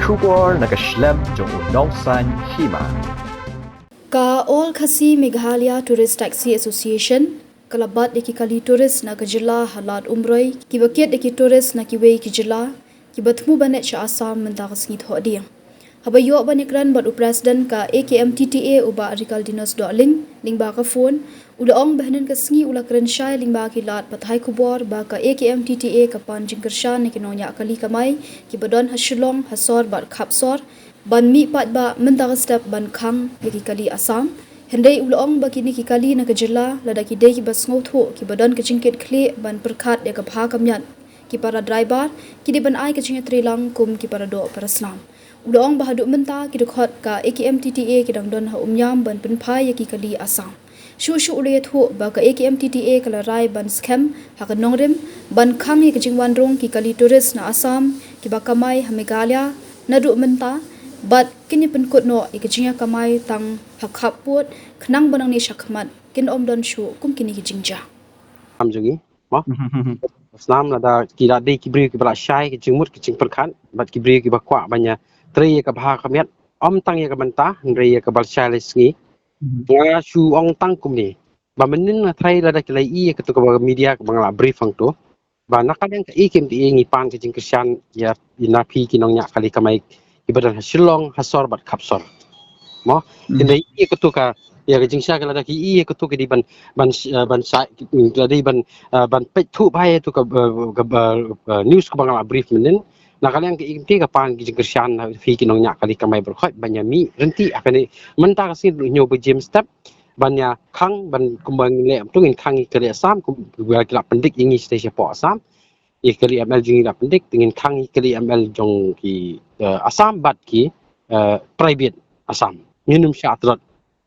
Shubor nakaslem jong unongsan hima. Ka All Khasi Meghalaya Tourist Taxi Association kalabat deki kali tourist na kejela halat umroi kibakiat deki tourist na kiwei kejela kibatmu banet sha Assam mentak sngit hodi habayo banikran bad president ka AKMTTA uba Arikal Dinos Doling lingba ka phone udaong bahnen ka sngi ula kren shai lingba ki lat pathai kubor ba ka AKMTTA ka pan jingkershan ni kinonya kali kamai kibadon hashilong hasor bad khapsor ban mi pat ba mentak step ban khang yaki kali Assam Hendai ulong bakini ki kali na kejela lada ki dei ki bas ngotho ki badan ke jingket kle ban perkhat de ka bha kamyan ki para driver ki di ban ai ke jinga trilang kum ki para do para snam ulong bahadu menta ki dekhot ka AKMTTA ki dangdon ha umyam ban penphai ki kali Assam shu ule tho ba ka AKMTTA kala rai ban scam ha ka nongrim ban khang ki jingwan rong ki kali tourist na Assam ki ba kamai ha Meghalaya na du menta But kini penkut no ikijingya kamai tang hakhap put khnang banang ni shakmat kin omdon shu kum kini kijingja. Amjungi, mo? Islam ada kira de kibri ki bala syai ki jingmut ki jingperkan, bat kibri ki bakwa banya tri ka bha kamiat om tang ya ka banta ndri ya ka bal syai lesngi. Nga shu ong tang kum ni. Ba menin na trai la da ki lai I ka to ka media ka bangla brief ang to. Ba nakadang ka ikim ti ngi pan ki jingkesyan ya inapi ki nong nya kali kamai ibadan hasilong hasor bat kapsor mo indai I ketuka ya jingsha kala da ki I ketuka di ban sai di ban pet thu bai tu ka news ka bangla brief menen na kalian ke imti ka pan ki jingkersian fi ki nong nya kali kamai berkhot banyami renti akani menta ka sin nyo be jam step banya khang ban kumbang le tungin khang ki kali Assam kum kila pendik ingi station po Assam ikali ML jing la pendik dengan khang ikali ML jong ki Assam bat ki private Assam minum syatrat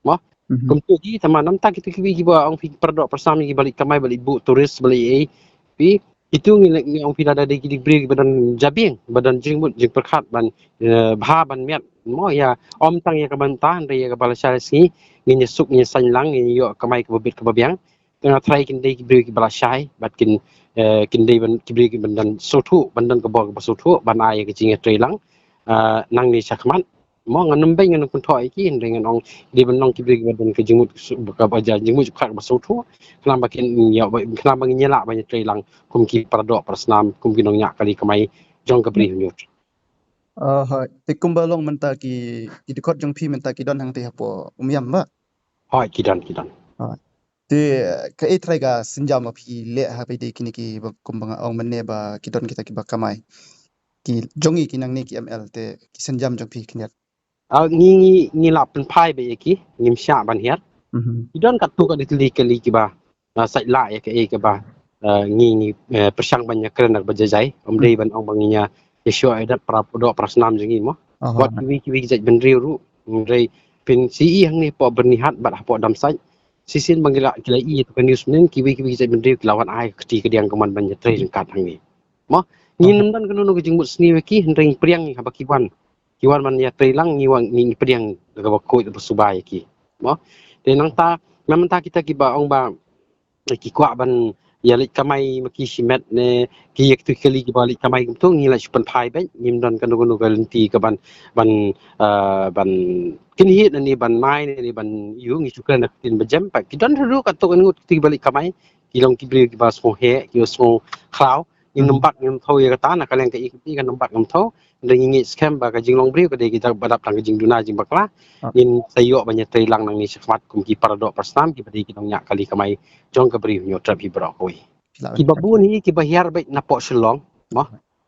mo kum tu ki sama nam tak kita ki ba ong fi perdok persam ki balik kamai balik bu turis balik pi itu ngi ong fi ada di bri badan jabing badan jingmut jing perkhat ban bha ban miat mo ya om tang ya ka bantan re ya ka balasal si ngi nyesuk ngi sanlang ngi yo kamai ka bebit ka babiang tengah try kin dei ki bri ki balasai bat kin dei ban kibri ki bandan sotu bandan ka bog ba sotu ban ai ki jinga trilang nang ni sakman mo nganam bai ngan kun thoi ki dengan ong di ban nong kibri ki bandan ka jingmut ka baja jingmut ka ba sotu kenapa kin ya kenapa ngi nyela ba trilang kum ki paradok prasnam kum ki nong nya kali kamai jong ka bri nyut hai tikum balong menta ki dikot jong phi menta ki don hang te hapo umyam ba hoi kidan te ka e trai ga sinjam phi le ha pe de kini ki kumbang ong menne ba ki don kita ki ba kamai ki jongi ki nang ne ki ml te ki sinjam jong phi kinyat ngi la pen phai be ki ngim sha ban hiat kidon kat tu ka ditli kali ki ba sai la ya ke e ke ba ngi persang banyak keren ba jajai om dei ban ong banginya Yesho ada do prasnam jengi mo wat ki jaj benri ru rei pin CE hang ni po bernihat bat po dam sai sisin bangila kila I tu kan news nen ki jaj benri lawan ai keti kediang keman banya tre jengkat hang ni mo nginum dan kanu ke jingmut sni ki hendring priang ni haba kiwan man ya tre lang ni wang ni priang ga ba ko tu subai ki mo de nang ta memang ta kita ki ba ong ba ki kwa ban ya lik kamai maki simet ne ki yak tu kali ki balik kamai kum tu ngila supan phai ba nim don kan nu galenti ka ban kini hit ni ban mai ni ban yu ngi sukan nak tin bejam pa ki don ru ka to ngut ti balik kamai ki long ki bri ki ba smo he ki smo khlau nim numpak nim thau ya ta na kalen ka ikti kan numpak nim thau ngi scam ba ka jinglong bri ka de ki tak badap tang jing duna jing bakla nin sayo banyak trilang nang ni sifat kum ki paradok persam ki badi ki nong nya kali kamai jong ka bri nyo trap hi bro koi ki babun hi ki bahyar bai na po shillong mo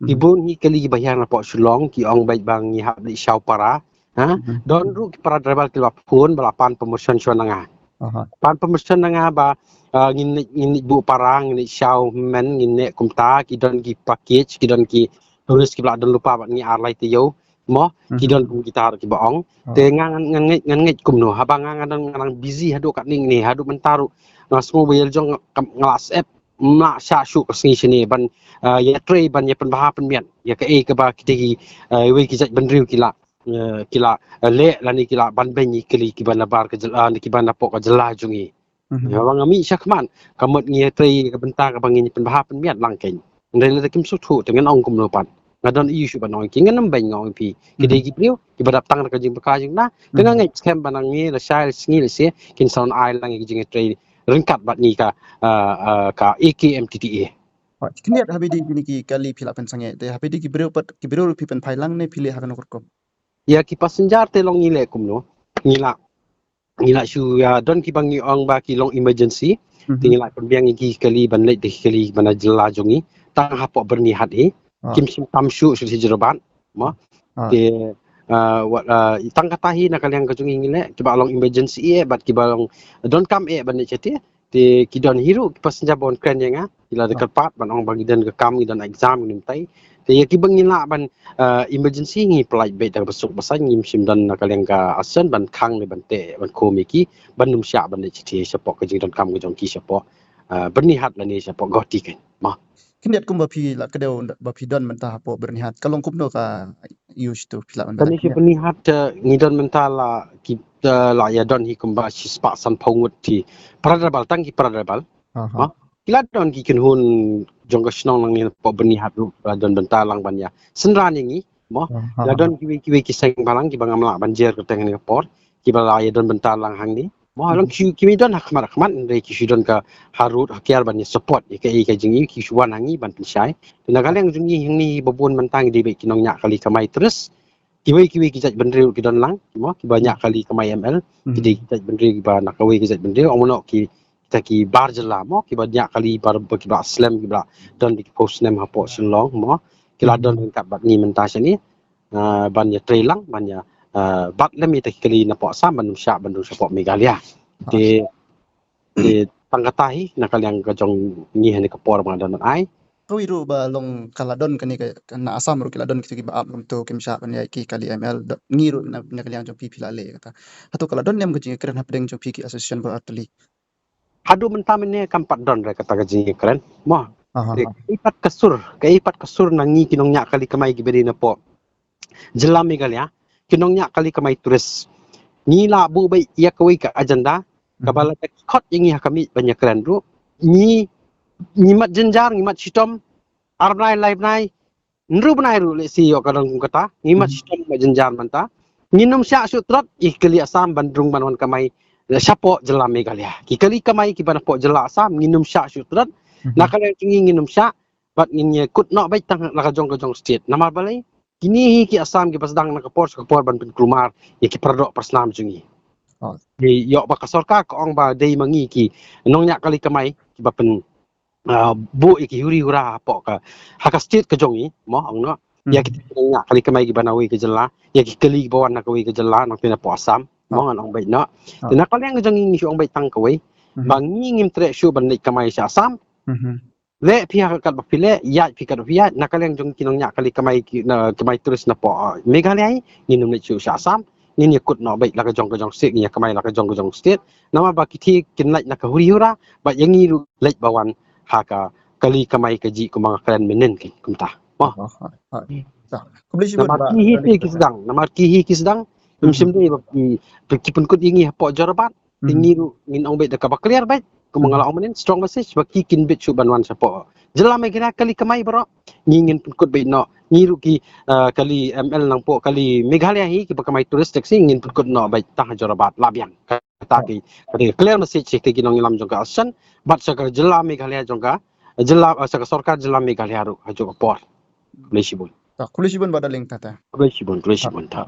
ki bun hi kali ki bahyar na po shillong ki ong bai bang ni hab di shau para ha don ru ki para driver ki lap phun balapan promotion shonanga pan promotion nanga ba ngin bu parang ngin shau men ngin kumta ki don ki package ki don ki turis ki bla don lupa ba ni arlai ti yo mo ki don kum kita ki baong te ngan kum no habang ngan busy hadu kat ning ni hadu mentaru ngasmo bayel jong ngalas app ma sha shu kasni sini ban ya tre ban ya penbah penmian ya ke ke ba ki we ki jaj benriu kila le lani kila ban benyi kili ki ban bar ke jela ni ki ban apok ke jela jungi ya bang mi syakman kamut ngi tre ke bentar ke bangin penbah penmian langken ndai le kim su thu dengan ong kum no pan ngadon isu banong ki nganam ban ngong pi kidai ki priu ki badap tang ka jing baka jing na dengan ngai scam banang ni la shai sngi le se kin son ai lang ki jing trade ringkat bat ni ka AKMTTA kiniat habidi kini ki kali pila pen sange te habidi ki bro pi pen phailang ne pile hakan ko ya ki passenger te long ni le kum no ngila shu ya don ki bang ni ong ba ki long emergency tingila perbiang ki kali ban le de kali bana jela jongi tang hapok bernihat kim sim tam shu su jeroban mo te wat tang katahi na kaliang kajungi ngile ki ba long emergency bat ki ba long don kam ban ne chete te ki don hiru ki passenger bon kren yang ila dekat pat ban ong bagi dan ke kam dan exam nim tai te ya ki bang ngila ban emergency ngi pelai be da besuk basan ngim sim dan na kaliang ka asen ban khang ne ban te ban ko mi ki ban num sya ban ne chete sapok ka jing don kam ka jong ki sapok bernihat la ni sapok goti kan ma kiniat kum bapi la kedeu bapi don mentah po bernihat kalong kumno ka use tu pila man Tani ki bernihat ngidon mentala kita la ya don hi kumba si spak san pongut ti pradabal tang ki pradabal kila don ki kin hun jongga snong lang ni po bernihat ru don bentalang ban ya senran ngi mo la don ki seng balang ki bangam la banjer ke teng ni por ki bala ya don bentalang hang ni mo long ki don khmat re ki don ka harut hakiar ban support ke jingi ki suan hangi ban pensai na kaleng jungi hang babun mentang di be kinong nya kali kamai terus kiwi ki jaj bendril ki don lang mo ki banyak kali kamai ML ki jaj bendril ki ba nak kawi ki jaj bendril omono ki kita ki bar jela mo ki banyak kali bar ki ba slam ki ba don di post name hapo senlong mo ki la don kat bat ni mentas ni ban ya trailang ban ya bat lem ita kali na po sam ban sya ban support Megalia di tangkatahi na kaliang kajong ni hani kapor mga don ai kawiru ba long kaladon kani na asam ru kaladon ki ba am to kim sha ban ya ki kali ML ngiru na kali ang jong pi pila le kata hatu kaladon nem gajing keren hapdeng jong pi ki association ba atli hadu mentamen ne kampat don re kata gajing keren mo ipat kasur nangi kinong nya kali kamai giberi na po jelam Megalia kinong nya kali kamai turis ni la bu bai ya kawi ka agenda kabala khot ingi kami banyak keren ru ni mat jenjar ni mat sistem arnai live nai nru banai ru le si yo kadang kata ni mat sistem mat jenjar manta minum sya sutrat ikli asam bandrung banwan kamai sapo jelam Megalia ki kali kamai ki bana po jela asam minum sya sutrat nak kali tingi minum sya bat ngi kut no bai tang la kajong state nama balai kini ki asam ki pasdang nak kapor ban pin klumar ya ki perdok persnam jungi di yo ba kasorka ko ong ba dei mangi ki nong nya kali kamai ki ba pen bu iki huri hura po ka haka state ka jongi mo ong no ya ki nya kali kamai ki banawi ke jela ya ki kali bawan nak wi ke jela nak pina po asam mo ngan ong bai no na kali ang jongi ni ong bai tang kawai bangi ngim tre shu ban nik kamai sya asam le pihak kat bapile ya pikat via nakaleng jong kinong nya kali kamai turis na po Megalia nginum le chu asam nin yakut no bai la ka jong sik nya kamai la ka jong state nama ba kiti kin lai na ka huri hura ba yangi ru lek bawan haka kali kamai ka ji kumang kren menen ki kumta mo kubli nama ki hi sedang sim ni pun kut ingi po jarabat tingi ru ngin ong bai da ka ba clear bai kumangala omenin strong message baki kin bit chu banwan sapo jelam Megalia kali kamai bro ngingin pun kut bai no ngiru ki kali ML nang po kali Megalia hi ki pakamai turis taxi ngin pun kut no bai tah jarabat labiang kata ki clear message ki kinong ilam jong ka asan bat sakar jelam Megalia jong ka jelam sakar sarkar jelam Megalia ru haju por kulishibun kulishibun badaling tata kulishibun ta